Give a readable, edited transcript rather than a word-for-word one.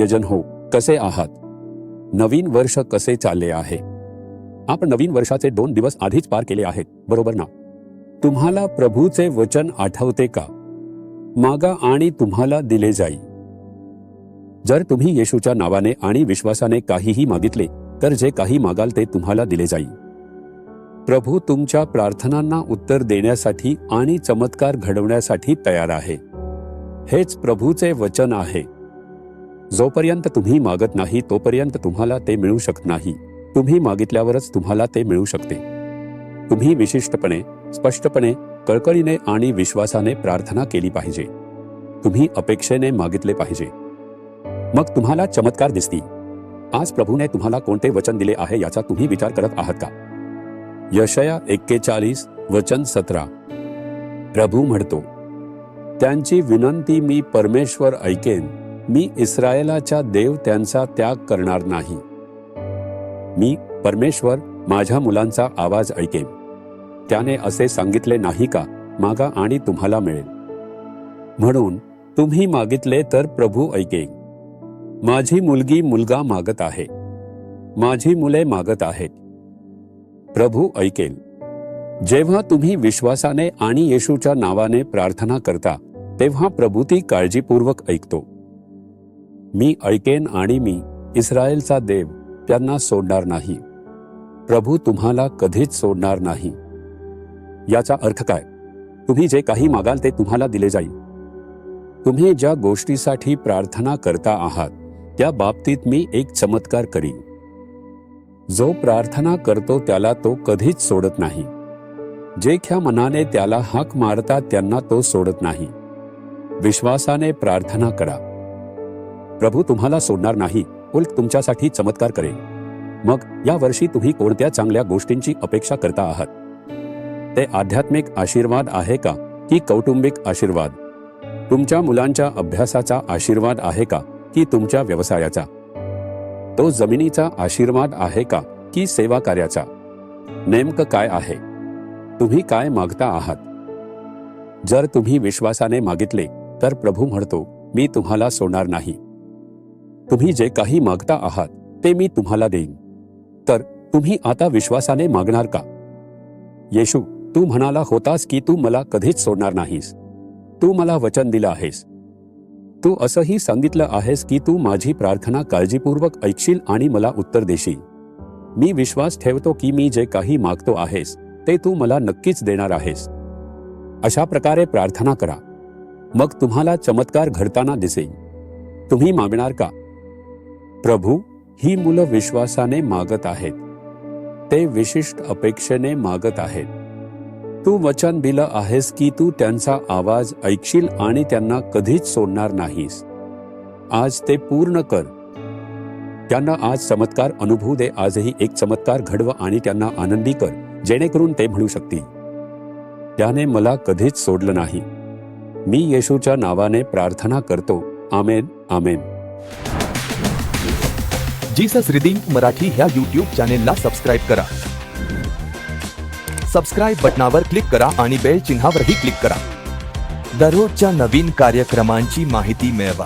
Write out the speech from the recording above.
प्रियजन हो, कसे आहात? नवीन वर्ष कसे चालले आहे? आपण नवीन वर्षाचे 2 दिवस आधीच पार केले आहेत, बरोबर ना? तुम्हाला प्रभूचे वचन आठवते का? मागा आणि तुम्हाला दिले जाईल. जर तुम्ही येशूच्या नावाने आणि विश्वासाने काहीही मागितले तर जे काही मागाल ते तुम्हाला दिले जाईल. प्रभू तुमच्या प्रार्थनांना उत्तर देण्यासाठी आणि चमत्कार घडवण्यासाठी तयार आहे. हेच प्रभूचे वचन आहे. जोपर्यंत तुम्ही मागत नाही तोपर्यंत तुम्हाला ते मिळू शकत नाही. तुम्ही मागितल्यावरच तुम्हाला ते मिळू शकते. तुम्ही विशिष्टपणे, स्पष्टपणे, कळकळीने आणि विश्वासाने प्रार्थना केली पाहिजे. तुम्ही अपेक्षेने मागितले पाहिजे. मग तुम्हाला चमत्कार दिसतील. आज प्रभूने तुम्हाला कोणते वचन दिले आहे याचा तुम्ही विचार करत आहात का? यशाया 41 वचन 17. प्रभू म्हणतो, त्यांची विनंती मी परमेश्वर ऐकेन. मी इस्रायलाचा देव त्यांचा त्याग करणार नाही. मी परमेश्वर माझ्या मुलांचा आवाज ऐकेन. त्याने असे सांगितले नाही का, मागा आणि तुम्हाला मिळेल. म्हणून तुम्ही मागितले तर प्रभू ऐकेन. माझी मुलगी मुलगा मागत आहे. माझी मुले मागत आहेत. प्रभू ऐकेल. जेव्हा तुम्ही विश्वासाने आणि येशूच्या नावाने प्रार्थना करता तेव्हा प्रभू ती काळजीपूर्वक ऐकतो. मी ऐकेन आणि मी इस्रायलचा देव त्यांना सोडणार नाही. प्रभू तुम्हाला कधीच सोडणार नाही. याचा अर्थ काय? तुम्ही जे काही मागाल ते तुम्हाला दिले जाईल. तुम्ही ज्या गोष्टीसाठी प्रार्थना करता आहात त्या बाबतीत मी एक चमत्कार करीन. जो प्रार्थना करतो त्याला तो कधीच सोडत नाही. जे ख्या मनाने त्याला हाक मारतात त्यांना तो सोडत नाही. विश्वासाने प्रार्थना करा. प्रभू तुम्हाला सोडणार नाही, उलट तुमच्यासाठी चमत्कार करेल. मग या वर्षी तुम्ही कोणत्या चांगल्या गोष्टींची अपेक्षा करता आहात? ते आध्यात्मिक आशीर्वाद आहे का की कौटुंबिक आशीर्वाद? तुमच्या मुलांच्या अभ्यासाचा आशीर्वाद आहे का की तुमच्या व्यवसायाचा? तो जमिनीचा आशीर्वाद आहे का की सेवा कार्याचा? नेमकं काय आहे? तुम्ही काय मागता आहात? जर तुम्ही विश्वासाने मागितले तर प्रभू म्हणतो, मी तुम्हाला सोडणार नाही. तुम्ही जे काही मागता आहात ते मी तुम्हाला देईन. तर तुम्ही आता विश्वासाने मागणार का? येशू, तू म्हणाला होतास की तू मला कधीच सोडणार नाहीस. तू मला वचन दिलं आहेस. तू असंही सांगितलं आहेस की तू माझी प्रार्थना काळजीपूर्वक ऐकशील आणि मला उत्तर देशील. मी विश्वास ठेवतो की मी जे काही मागतो आहेस ते तू मला नक्कीच देणार आहेस. अशा प्रकारे प्रार्थना करा. मग तुम्हाला चमत्कार घडताना दिसेल. तुम्ही मागणार का? प्रभू, ही मुलं विश्वासाने मागत आहेत. ते विशिष्ट अपेक्षेने मागत आहेत. तू वचन दिलं आहेस की तू त्यांचा आवाज ऐकशील आणि त्यांना कधीच सोडणार नाहीस. आज ते पूर्ण कर. त्यांना आज चमत्कार अनुभवू दे. आजही एक चमत्कार घडव आणि त्यांना आनंदी कर, जेणेकरून ते म्हणू शकतील, त्याने मला कधीच सोडलं नाही. मी येशूच्या नावाने प्रार्थना करतो. आमेन, आमेन. जीसस रिडीम्ड मराठी ह्या YouTube चॅनेलला सबस्क्राईब करा. सबस्क्राईब बटनावर क्लिक करा आणि बेल चिन्हावरही क्लिक करा. दररोजच्या नवीन कार्यक्रमांची माहिती मिळवा.